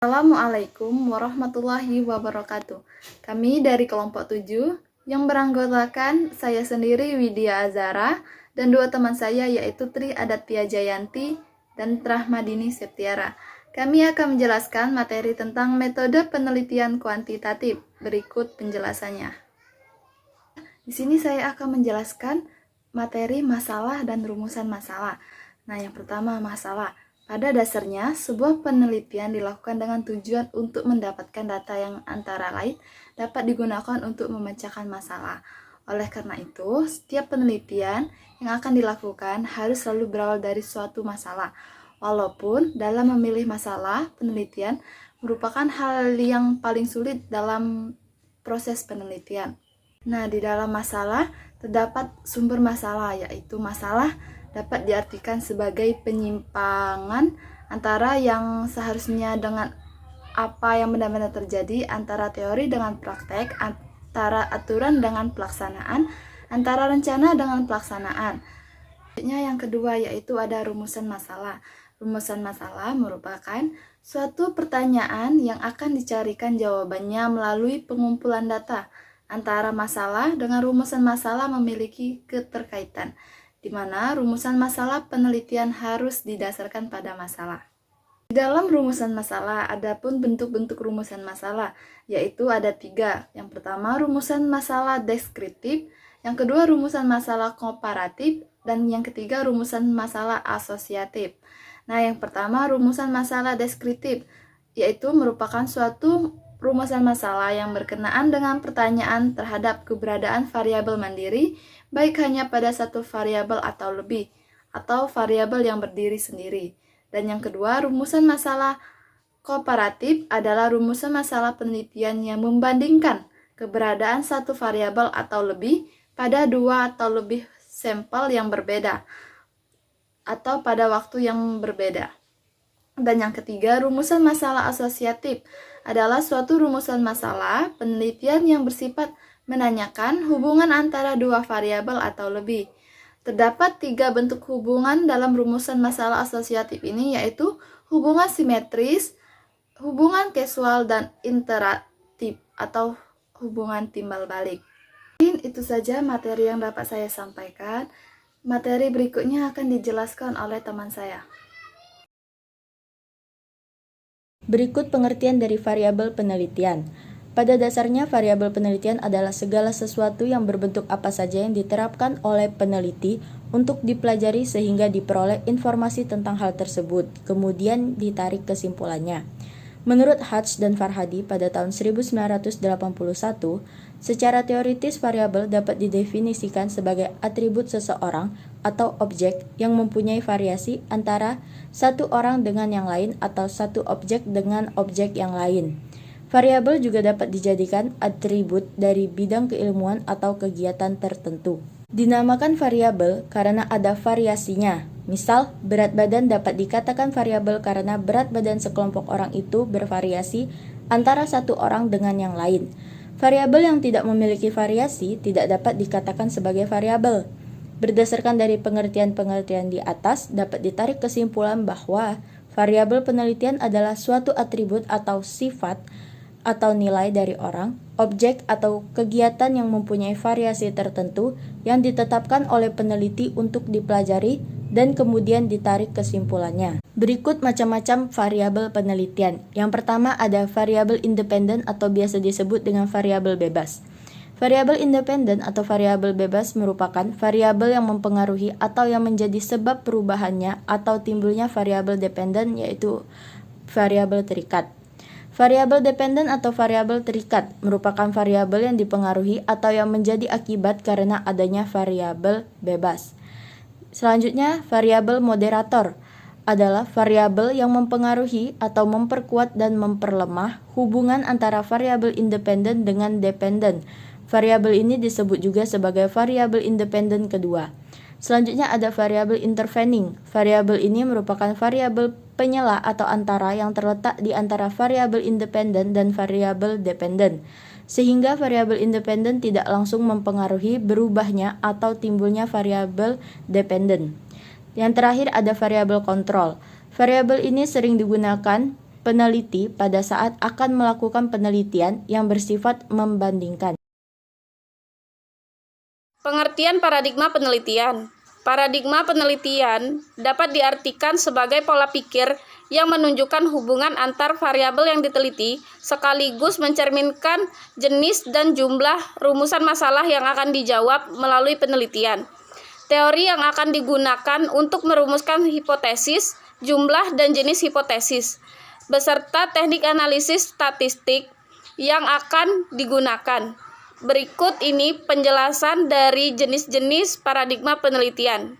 Assalamualaikum warahmatullahi wabarakatuh. Kami dari kelompok 7 yang beranggotakan saya sendiri Widya Azara dan dua teman saya yaitu Tri Adatya Jayanti dan Trahmadini Septiara. Kami akan menjelaskan materi tentang metode penelitian kuantitatif. Berikut penjelasannya. Di sini saya akan menjelaskan materi masalah dan rumusan masalah. Nah, yang pertama masalah. Pada dasarnya, sebuah penelitian dilakukan dengan tujuan untuk mendapatkan data yang antara lain dapat digunakan untuk memecahkan masalah. Oleh karena itu, setiap penelitian yang akan dilakukan harus selalu berawal dari suatu masalah. Walaupun dalam memilih masalah, penelitian merupakan hal yang paling sulit dalam proses penelitian. Nah, di dalam masalah terdapat sumber masalah, yaitu masalah dapat diartikan sebagai penyimpangan antara yang seharusnya dengan apa yang benar-benar terjadi, antara teori dengan praktek, antara aturan dengan pelaksanaan, antara rencana dengan pelaksanaan. Yang kedua yaitu ada rumusan masalah. Rumusan masalah merupakan suatu pertanyaan yang akan dicarikan jawabannya melalui pengumpulan data. Antara masalah dengan rumusan masalah memiliki keterkaitan, di mana rumusan masalah penelitian harus didasarkan pada masalah. Di dalam rumusan masalah, ada pun bentuk-bentuk rumusan masalah, yaitu ada 3. Yang pertama, rumusan masalah deskriptif, yang kedua, rumusan masalah komparatif, dan yang ketiga, rumusan masalah asosiatif. Nah, yang pertama, rumusan masalah deskriptif, yaitu merupakan suatu rumusan masalah yang berkenaan dengan pertanyaan terhadap keberadaan variabel mandiri, baik hanya pada satu variabel atau lebih, atau variabel yang berdiri sendiri. Dan yang kedua, rumusan masalah komparatif adalah rumusan masalah penelitian yang membandingkan keberadaan satu variabel atau lebih pada 2 atau lebih sampel yang berbeda, atau pada waktu yang berbeda. Dan yang ketiga, rumusan masalah asosiatif adalah suatu rumusan masalah penelitian yang bersifat menanyakan hubungan antara 2 variabel atau lebih. Terdapat 3 bentuk hubungan dalam rumusan masalah asosiatif ini, yaitu hubungan simetris, hubungan kausal, dan interaktif atau hubungan timbal balik. Itu saja materi yang dapat saya sampaikan. Materi berikutnya akan dijelaskan oleh teman saya. Berikut pengertian dari variabel penelitian. Pada dasarnya, variabel penelitian adalah segala sesuatu yang berbentuk apa saja yang diterapkan oleh peneliti untuk dipelajari sehingga diperoleh informasi tentang hal tersebut, kemudian ditarik kesimpulannya. Menurut Hatch dan Farhadi pada tahun 1981, secara teoritis variabel dapat didefinisikan sebagai atribut seseorang atau objek yang mempunyai variasi antara satu orang dengan yang lain atau satu objek dengan objek yang lain. Variabel juga dapat dijadikan atribut dari bidang keilmuan atau kegiatan tertentu. Dinamakan variabel karena ada variasinya. Misal, berat badan dapat dikatakan variabel karena berat badan sekelompok orang itu bervariasi antara satu orang dengan yang lain. Variabel yang tidak memiliki variasi tidak dapat dikatakan sebagai variabel. Berdasarkan dari pengertian-pengertian di atas, dapat ditarik kesimpulan bahwa variabel penelitian adalah suatu atribut atau sifat atau nilai dari orang, objek atau kegiatan yang mempunyai variasi tertentu yang ditetapkan oleh peneliti untuk dipelajari dan kemudian ditarik kesimpulannya. Berikut macam-macam variabel penelitian. Yang pertama ada variabel independen atau biasa disebut dengan variabel bebas. Variabel independen atau variabel bebas merupakan variabel yang mempengaruhi atau yang menjadi sebab perubahannya atau timbulnya variabel dependen, yaitu variabel terikat. Variabel dependen atau variabel terikat merupakan variabel yang dipengaruhi atau yang menjadi akibat karena adanya variabel bebas. Selanjutnya, variabel moderator adalah variabel yang mempengaruhi atau memperkuat dan memperlemah hubungan antara variabel independen dengan dependen. Variabel ini disebut juga sebagai variabel independen kedua. Selanjutnya ada variabel intervening. Variabel ini merupakan variabel penyela atau antara yang terletak di antara variabel independen dan variabel dependen, sehingga variabel independen tidak langsung mempengaruhi berubahnya atau timbulnya variabel dependen. Yang terakhir ada variabel kontrol. Variabel ini sering digunakan peneliti pada saat akan melakukan penelitian yang bersifat membandingkan. Pengertian paradigma penelitian. Paradigma penelitian dapat diartikan sebagai pola pikir yang menunjukkan hubungan antar variabel yang diteliti, sekaligus mencerminkan jenis dan jumlah rumusan masalah yang akan dijawab melalui penelitian. Teori yang akan digunakan untuk merumuskan hipotesis, jumlah dan jenis hipotesis, beserta teknik analisis statistik yang akan digunakan. Berikut ini penjelasan dari jenis-jenis paradigma penelitian.